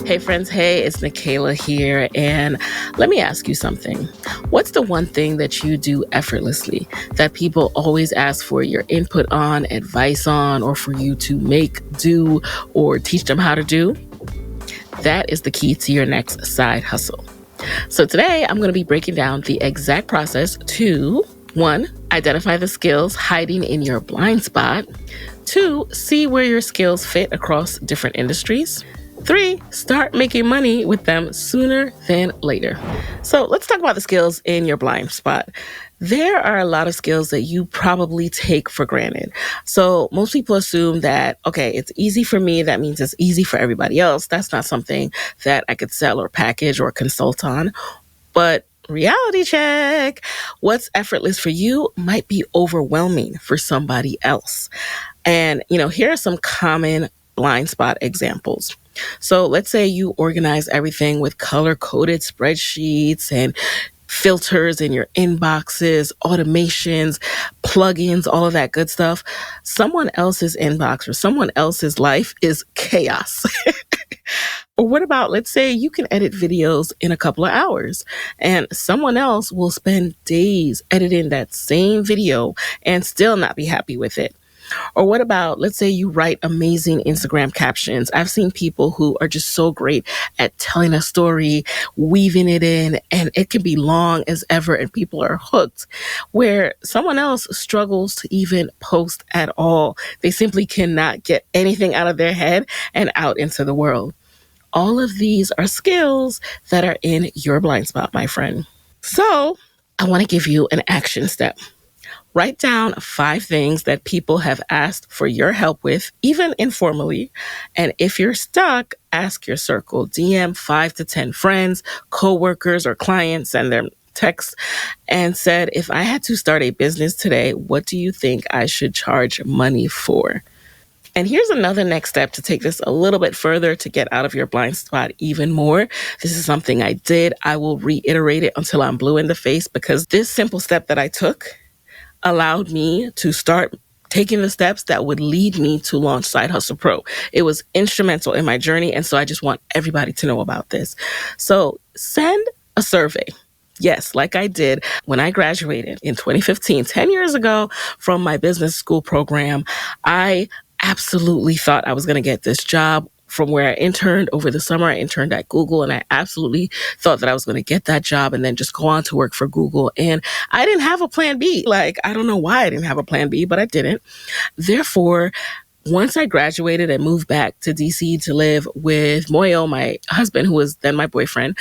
Hey friends, hey, it's Nicaila here, and let me ask you something. What's the one thing that you do effortlessly that people always ask for your input on, advice on, or for you to make, do, or teach them how to do? That is the key to your next side hustle. So today I'm going to be breaking down the exact process to 1, identify the skills hiding in your blind spot. 2, see where your skills fit across different industries. 3, start making money with them sooner than later. So let's talk about the skills in your blind spot. There are a lot of skills that you probably take for granted. So most people assume that, okay, it's easy for me. That means it's easy for everybody else. That's not something that I could sell or package or consult on. But reality check, what's effortless for you might be overwhelming for somebody else. And, here are some common blind spot examples. So let's say you organize everything with color-coded spreadsheets and filters in your inboxes, automations, plugins, all of that good stuff. Someone else's inbox or someone else's life is chaos. Or what about, let's say you can edit videos in a couple of hours and someone else will spend days editing that same video and still not be happy with it. Or what about, let's say you write amazing Instagram captions. I've seen people who are just so great at telling a story, weaving it in, and it can be long as ever and people are hooked, where someone else struggles to even post at all. They simply cannot get anything out of their head and out into the world. All of these are skills that are in your blind spot, my friend. So I want to give you an action step. Write down 5 things that people have asked for your help with, even informally. And if you're stuck, ask your circle. DM 5 to 10 friends, coworkers, or clients, send them texts and said, if I had to start a business today, what do you think I should charge money for? And here's another next step to take this a little bit further to get out of your blind spot even more. This is something I did. I will reiterate it until I'm blue in the face because this simple step that I took allowed me to start taking the steps that would lead me to launch Side Hustle Pro. It was instrumental in my journey. And so I just want everybody to know about this. So send a survey. Yes, like I did when I graduated in 2015, 10 years ago from my business school program. I absolutely thought I was going to get this job. From where I interned over the summer, I interned at Google, and I absolutely thought that I was going to get that job and then just go on to work for Google. And I didn't have a plan B. I don't know why I didn't have a plan B, but I didn't. Therefore, once I graduated and moved back to DC to live with Moyo, my husband, who was then my boyfriend,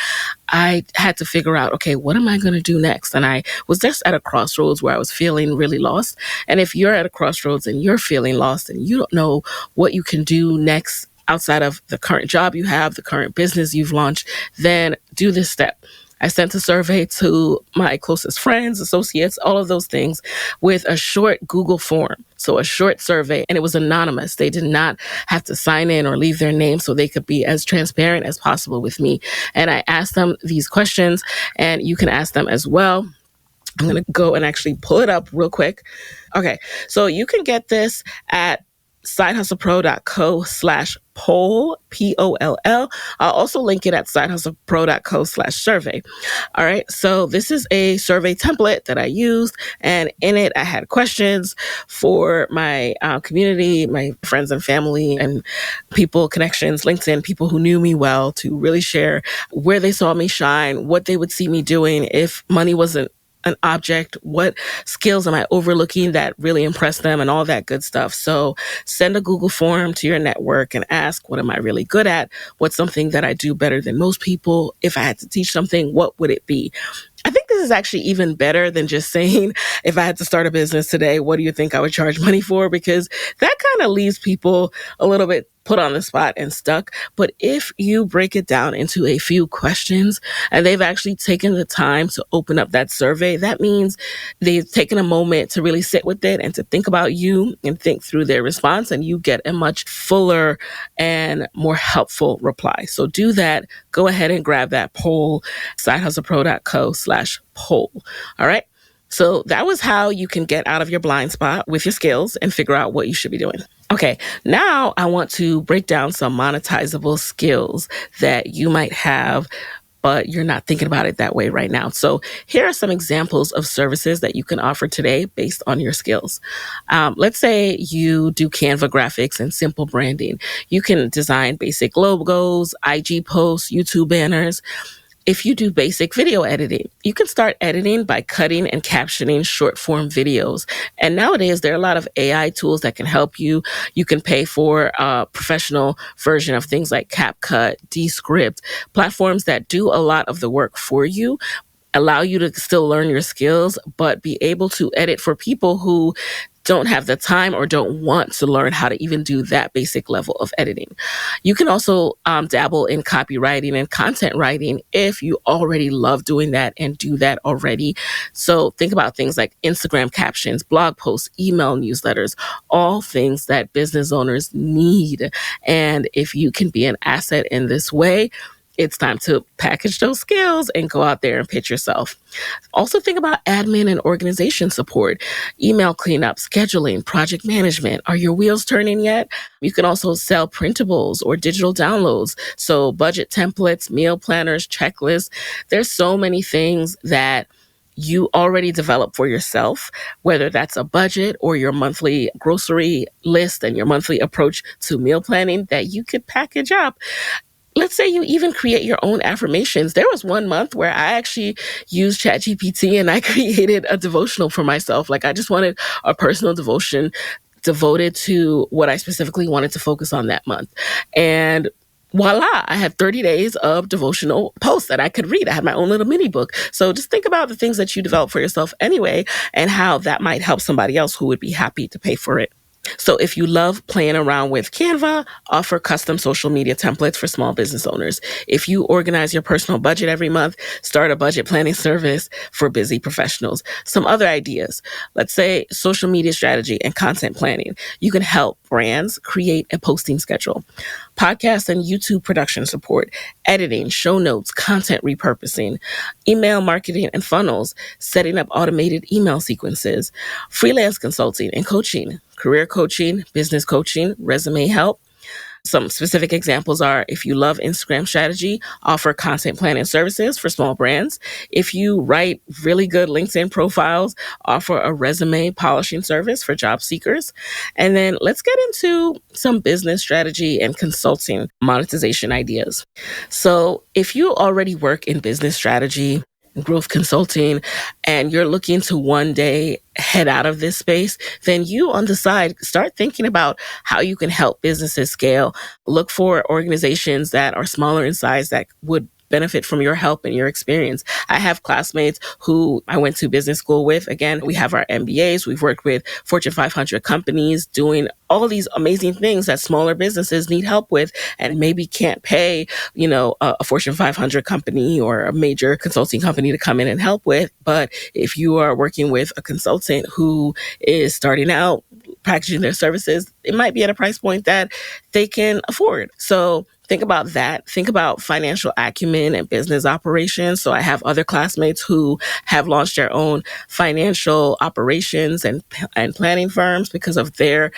I had to figure out, okay, what am I going to do next? And I was just at a crossroads where I was feeling really lost. And if you're at a crossroads and you're feeling lost and you don't know what you can do next, outside of the current job you have, the current business you've launched, then do this step. I sent a survey to my closest friends, associates, all of those things with a short Google form. So a short survey, and it was anonymous. They did not have to sign in or leave their name so they could be as transparent as possible with me. And I asked them these questions, and you can ask them as well. I'm going to go and actually pull it up real quick. Okay, so you can get this at sidehustlepro.co/poll, Poll. I'll also link it at sidehustlepro.co/survey. All right. So this is a survey template that I used, and in it, I had questions for my community, my friends and family and people, connections, LinkedIn, people who knew me well, to really share where they saw me shine, what they would see me doing if money wasn't an object, what skills am I overlooking that really impressed them, and all that good stuff. So send a Google form to your network and ask, what am I really good at? What's something that I do better than most people? If I had to teach something, what would it be? I think this is actually even better than just saying, if I had to start a business today, what do you think I would charge money for? Because that kind of leaves people a little bit put on the spot and stuck. But if you break it down into a few questions and they've actually taken the time to open up that survey, that means they've taken a moment to really sit with it and to think about you and think through their response, and you get a much fuller and more helpful reply. So do that. Go ahead and grab that poll, sidehustlepro.co/poll. All right. So that was how you can get out of your blind spot with your skills and figure out what you should be doing. Okay, now I want to break down some monetizable skills that you might have, but you're not thinking about it that way right now. So, here are some examples of services that you can offer today based on your skills. Let's say you do Canva graphics and simple branding. You can design basic logos, IG posts, YouTube banners. If you do basic video editing, you can start editing by cutting and captioning short form videos. And nowadays, there are a lot of AI tools that can help you. You can pay for a professional version of things like CapCut, Descript, platforms that do a lot of the work for you, allow you to still learn your skills, but be able to edit for people who don't have the time or don't want to learn how to even do that basic level of editing. You can also dabble in copywriting and content writing if you already love doing that and do that already. So think about things like Instagram captions, blog posts, email newsletters, all things that business owners need. And if you can be an asset in this way, it's time to package those skills and go out there and pitch yourself. Also, think about admin and organization support, email cleanup, scheduling, project management. Are your wheels turning yet? You can also sell printables or digital downloads. So, budget templates, meal planners, checklists. There's so many things that you already develop for yourself, whether that's a budget or your monthly grocery list and your monthly approach to meal planning that you could package up. Let's say you even create your own affirmations. There was one month where I actually used ChatGPT and I created a devotional for myself. Like I just wanted a personal devotion devoted to what I specifically wanted to focus on that month. And voila, I had 30 days of devotional posts that I could read. I had my own little mini book. So just think about the things that you develop for yourself anyway and how that might help somebody else who would be happy to pay for it. So if you love playing around with Canva, offer custom social media templates for small business owners. If you organize your personal budget every month, start a budget planning service for busy professionals. Some other ideas, let's say social media strategy and content planning. You can help brands create a posting schedule, podcast and YouTube production support, editing, show notes, content repurposing, email marketing and funnels, setting up automated email sequences, freelance consulting and coaching, career coaching, business coaching, resume help. Some specific examples are if you love Instagram strategy, offer content planning services for small brands. If you write really good LinkedIn profiles, offer a resume polishing service for job seekers. And then let's get into some business strategy and consulting monetization ideas. So if you already work in business strategy, growth consulting, and you're looking to one day head out of this space, then you on the side start thinking about how you can help businesses scale. Look for organizations that are smaller in size that would benefit from your help and your experience. I have classmates who I went to business school with. Again, we have our MBAs. We've worked with Fortune 500 companies doing all these amazing things that smaller businesses need help with and maybe can't pay, a Fortune 500 company or a major consulting company to come in and help with. But if you are working with a consultant who is starting out packaging their services, it might be at a price point that they can afford. So think about that. Think about financial acumen and business operations. So I have other classmates who have launched their own financial operations and planning firms because of their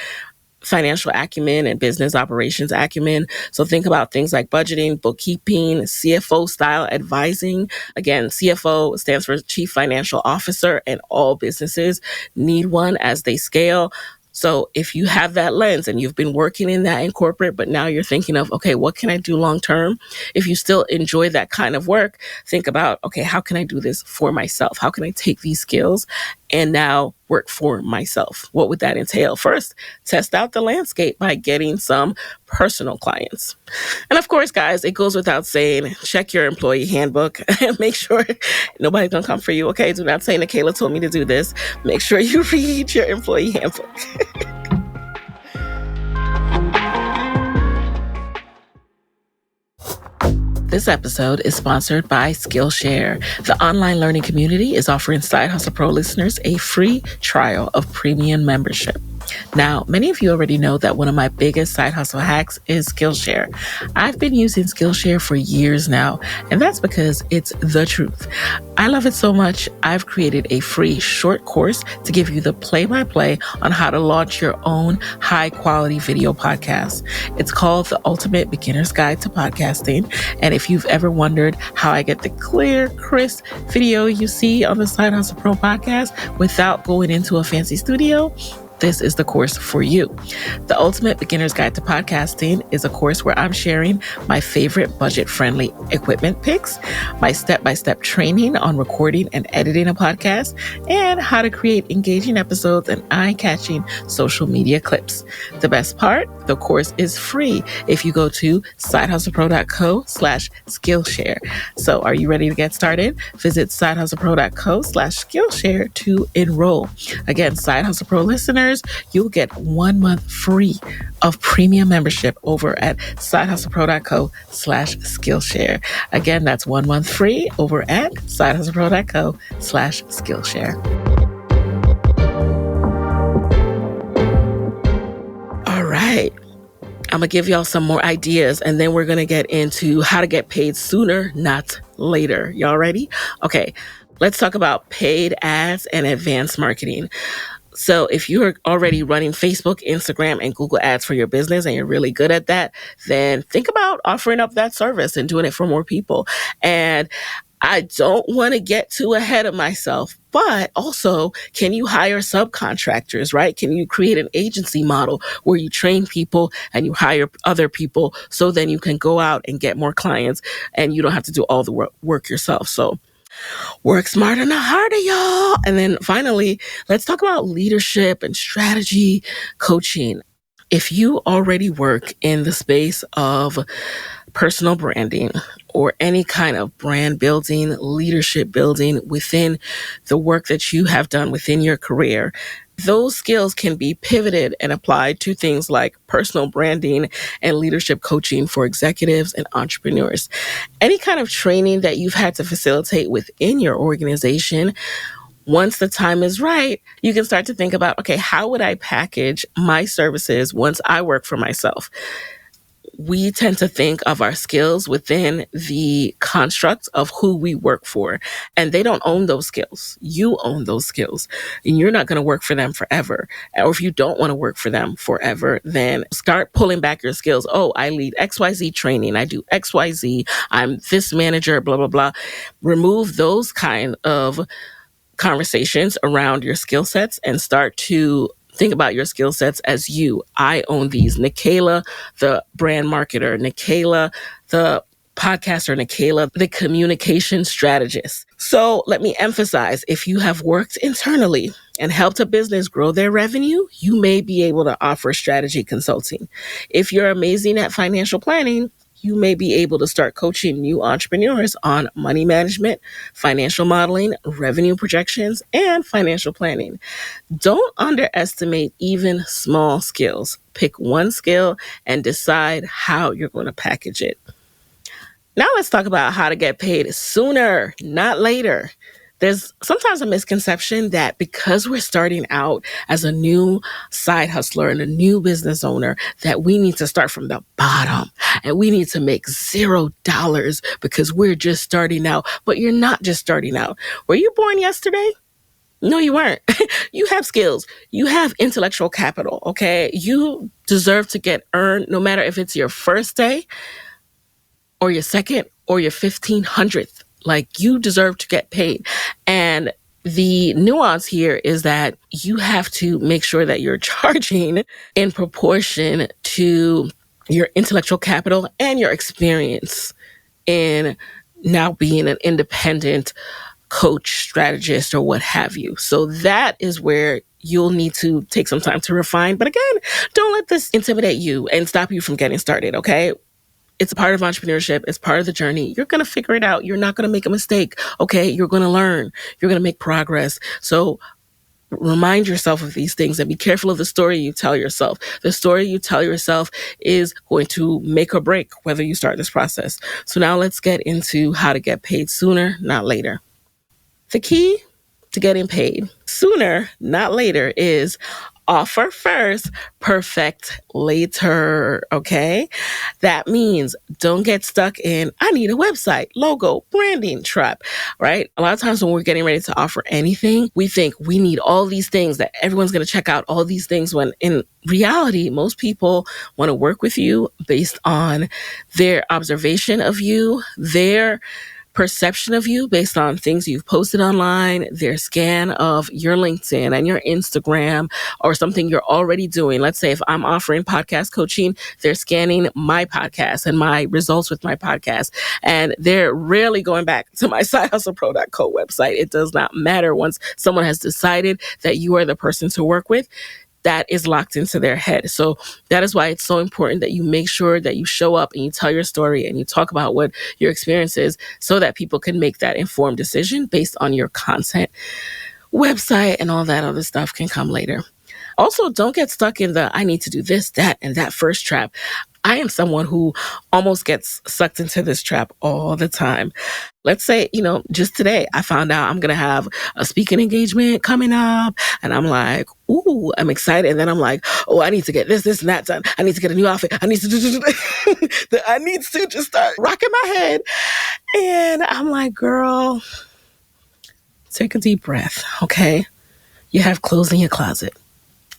financial acumen and business operations acumen. So think about things like budgeting, bookkeeping, CFO style advising. Again, CFO stands for Chief Financial Officer, and all businesses need one as they scale. So if you have that lens and you've been working in that in corporate, but now you're thinking of, okay, what can I do long term? If you still enjoy that kind of work, think about, okay, how can I do this for myself? How can I take these skills and now work for myself? What would that entail? First, test out the landscape by getting some personal clients. And of course, guys, it goes without saying, check your employee handbook and make sure nobody's gonna come for you. Okay, do not say Nicaila told me to do this. Make sure you read your employee handbook. This episode is sponsored by Skillshare. The online learning community is offering Side Hustle Pro listeners a free trial of premium membership. Now, many of you already know that one of my biggest side hustle hacks is Skillshare. I've been using Skillshare for years now, and that's because it's the truth. I love it so much, I've created a free short course to give you the play-by-play on how to launch your own high-quality video podcast. It's called The Ultimate Beginner's Guide to Podcasting, and if you've ever wondered how I get the clear, crisp video you see on the Side Hustle Pro podcast without going into a fancy studio, this is the course for you. The Ultimate Beginner's Guide to Podcasting is a course where I'm sharing my favorite budget-friendly equipment picks, my step-by-step training on recording and editing a podcast, and how to create engaging episodes and eye-catching social media clips. The best part, the course is free if you go to sidehustlepro.co/Skillshare. So are you ready to get started? Visit sidehustlepro.co/Skillshare to enroll. Again, Side Hustle Pro listeners, you'll get 1 month free of premium membership over at sidehustlepro.co/Skillshare. Again, that's 1 month free over at sidehustlepro.co/Skillshare. All right. I'm going to give y'all some more ideas, and then we're going to get into how to get paid sooner, not later. Y'all ready? Okay. Let's talk about paid ads and advanced marketing. So if you're already running Facebook, Instagram, and Google ads for your business and you're really good at that, then think about offering up that service and doing it for more people. And I don't want to get too ahead of myself, but also, can you hire subcontractors, right? Can you create an agency model where you train people and you hire other people so then you can go out and get more clients and you don't have to do all the work yourself? So work smarter, not harder, y'all. And then finally, let's talk about leadership and strategy coaching. If you already work in the space of personal branding or any kind of brand building, leadership building within the work that you have done within your career, those skills can be pivoted and applied to things like personal branding and leadership coaching for executives and entrepreneurs. Any kind of training that you've had to facilitate within your organization, once the time is right, you can start to think about, okay, how would I package my services once I work for myself? We tend to think of our skills within the construct of who we work for, and they don't own those skills. You own those skills, and you're not going to work for them forever. Or if you don't want to work for them forever, then start pulling back your skills. Oh, I lead XYZ training. I do XYZ. I'm this manager, blah, blah, blah. Remove those kind of conversations around your skill sets and start to think about your skill sets as you. I own these. Nicaila, the brand marketer. Nicaila, the podcaster. Nicaila, the communication strategist. So let me emphasize, if you have worked internally and helped a business grow their revenue, you may be able to offer strategy consulting. If you're amazing at financial planning, you may be able to start coaching new entrepreneurs on money management, financial modeling, revenue projections, and financial planning. Don't underestimate even small skills. Pick one skill and decide how you're going to package it. Now let's talk about how to get paid sooner, not later. There's sometimes a misconception that because we're starting out as a new side hustler and a new business owner, that we need to start from the bottom and we need to make $0 because we're just starting out. But you're not just starting out. Were you born yesterday? No, you weren't. You have skills. You have intellectual capital, okay? You deserve to get earned no matter if it's your first day or your second or your 1500th. Like, you deserve to get paid. And the nuance here is that you have to make sure that you're charging in proportion to your intellectual capital and your experience in now being an independent coach, strategist, or what have you. So that is where you'll need to take some time to refine. But again, don't let this intimidate you and stop you from getting started, okay? It's a part of entrepreneurship. It's part of the journey. You're going to figure it out. You're not going to make a mistake. Okay. You're going to learn. You're going to make progress. So remind yourself of these things and be careful of the story you tell yourself. The story you tell yourself is going to make or break whether you start this process. So now let's get into how to get paid sooner, not later. The key to getting paid sooner, not later, is Offer first, perfect later. Okay. That means don't get stuck in, I need a website, logo, branding trap, right? A lot of times when we're getting ready to offer anything, we think we need all these things that everyone's going to check out all these things, when in reality, most people want to work with you based on their observation of you, their perception of you based on things you've posted online, their scan of your LinkedIn and your Instagram, or something you're already doing. Let's say if I'm offering podcast coaching, they're scanning my podcast and my results with my podcast, and they're rarely going back to my sidehustlepro.co website. It does not matter. Once someone has decided that you are the person to work with, that is locked into their head. So that is why it's so important that you make sure that you show up and you tell your story and you talk about what your experience is, so that people can make that informed decision based on your content. Website and all that other stuff can come later. Also, don't get stuck in the I need to do this, that, and that first trap. I am someone who almost gets sucked into this trap all the time. Let's say, just today I found out I'm going to have a speaking engagement coming up, and I'm like, ooh, I'm excited. And then I'm like, oh, I need to get this and that done. I need to get a new outfit. I need to do I need to just start rocking my head. And I'm like, girl, take a deep breath. Okay. You have clothes in your closet.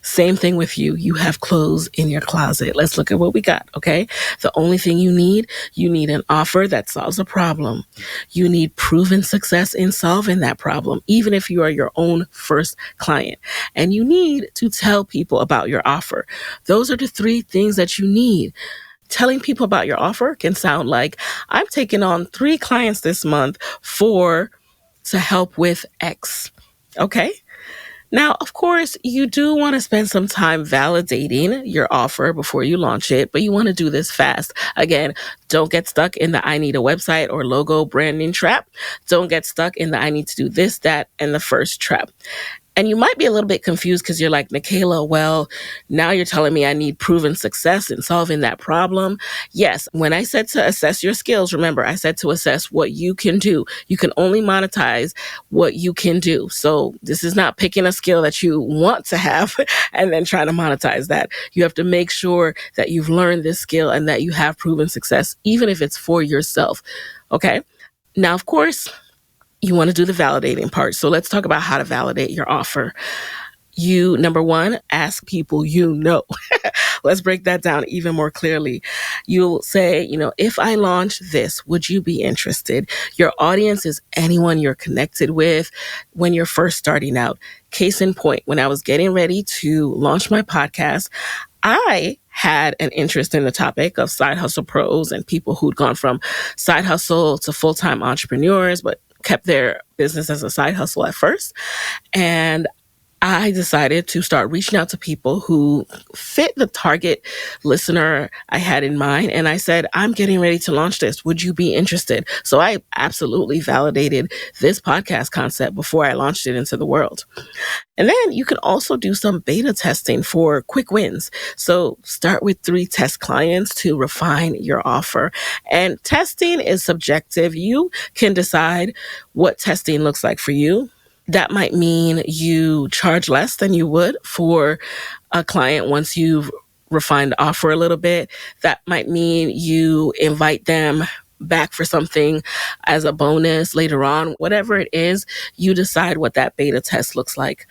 Same thing with you. You have clothes in your closet. Let's look at what we got, okay? The only thing you need an offer that solves a problem. You need proven success in solving that problem, even if you are your own first client. And you need to tell people about your offer. Those are the three things that you need. Telling people about your offer can sound like, I'm taking on 3 clients this month to help with X, okay? Now, of course, you do want to spend some time validating your offer before you launch it, but you want to do this fast. Again, don't get stuck in the I need a website or logo branding trap. Don't get stuck in the I need to do this, that, and the first trap. And you might be a little bit confused because you're like, Nicaila, well, now you're telling me I need proven success in solving that problem. Yes, when I said to assess your skills, remember, I said to assess what you can do. You can only monetize what you can do. So this is not picking a skill that you want to have and then trying to monetize that. You have to make sure that you've learned this skill and that you have proven success, even if it's for yourself. Okay? Now, of course, you want to do the validating part. So let's talk about how to validate your offer. You, number one, ask people you know. Let's break that down even more clearly. You'll say, if I launch this, would you be interested? Your audience is anyone you're connected with when you're first starting out. Case in point, when I was getting ready to launch my podcast, I had an interest in the topic of side hustle pros and people who'd gone from side hustle to full-time entrepreneurs, but kept their business as a side hustle at first. And I decided to start reaching out to people who fit the target listener I had in mind. And I said, I'm getting ready to launch this. Would you be interested? So I absolutely validated this podcast concept before I launched it into the world. And then you can also do some beta testing for quick wins. So start with 3 test clients to refine your offer. And testing is subjective. You can decide what testing looks like for you. That might mean you charge less than you would for a client once you've refined the offer a little bit. That might mean you invite them back for something as a bonus later on. Whatever it is, you decide what that beta test looks like.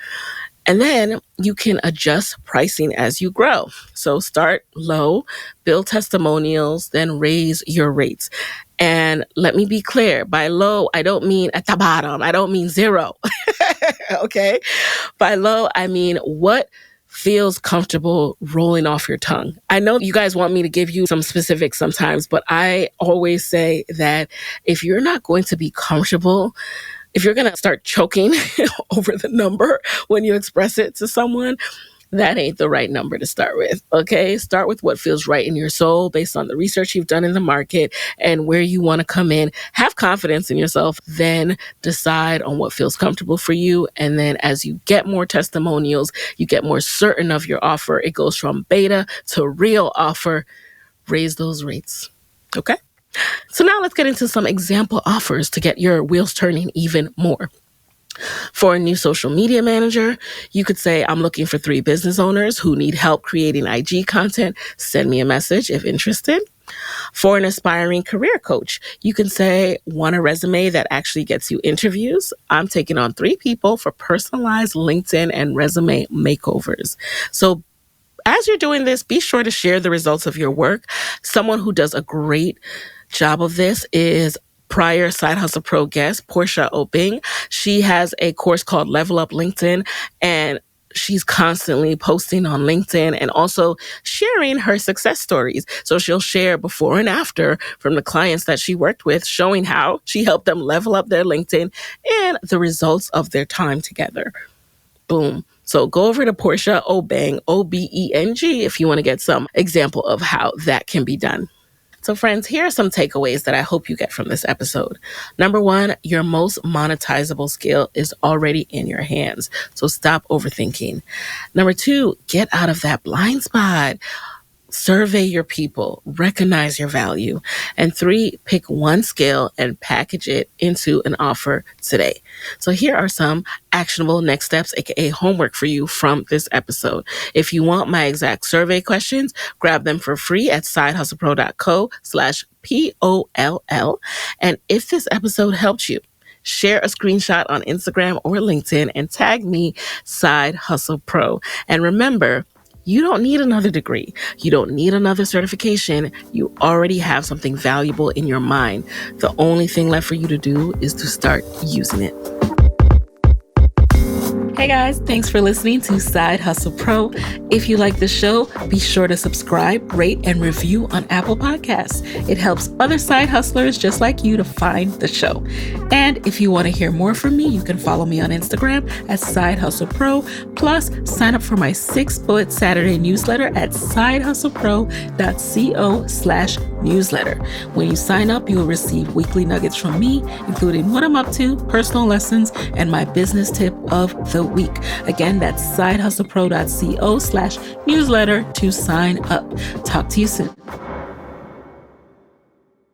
And then you can adjust pricing as you grow. So start low, build testimonials, then raise your rates. And let me be clear, by low, I don't mean at the bottom. I don't mean 0. Okay? By low, I mean what feels comfortable rolling off your tongue. I know you guys want me to give you some specifics sometimes, but I always say that if you're not going to be comfortable, if you're going to start choking over the number when you express it to someone, that ain't the right number to start with, okay? Start with what feels right in your soul based on the research you've done in the market and where you want to come in. Have confidence in yourself, then decide on what feels comfortable for you. And then as you get more testimonials, you get more certain of your offer. It goes from beta to real offer. Raise those rates, okay? So now let's get into some example offers to get your wheels turning even more. For a new social media manager, you could say, I'm looking for 3 business owners who need help creating IG content. Send me a message if interested. For an aspiring career coach, you can say, want a resume that actually gets you interviews? I'm taking on 3 people for personalized LinkedIn and resume makeovers. So as you're doing this, be sure to share the results of your work. Someone who does a great job of this is prior Side Hustle Pro guest, Portia Obing. She has a course called Level Up LinkedIn, and she's constantly posting on LinkedIn and also sharing her success stories. So she'll share before and after from the clients that she worked with, showing how she helped them level up their LinkedIn and the results of their time together. Boom. So go over to Portia Obeng, Obeng, if you want to get some example of how that can be done. So friends, here are some takeaways that I hope you get from this episode. Number 1, your most monetizable skill is already in your hands. So stop overthinking. Number 2, get out of that blind spot. Survey your people, recognize your value. And 3, pick one skill and package it into an offer today. So here are some actionable next steps, aka homework for you from this episode. If you want my exact survey questions, grab them for free at sidehustlepro.co/POLL. And if this episode helped you, share a screenshot on Instagram or LinkedIn and tag me Side Hustle Pro. And remember, you don't need another degree. You don't need another certification. You already have something valuable in your mind. The only thing left for you to do is to start using it. Hey guys, thanks for listening to Side Hustle Pro. If you like the show, be sure to subscribe, rate, and review on Apple Podcasts. It helps other side hustlers just like you to find the show. And if you want to hear more from me, you can follow me on Instagram at Side Hustle Pro. Plus, sign up for my 6-bullet Saturday newsletter at sidehustlepro.co/newsletter. When you sign up, you'll receive weekly nuggets from me, including what I'm up to, personal lessons, and my business tip of the week. Again, that's sidehustlepro.co/newsletter to sign up. Talk to you soon.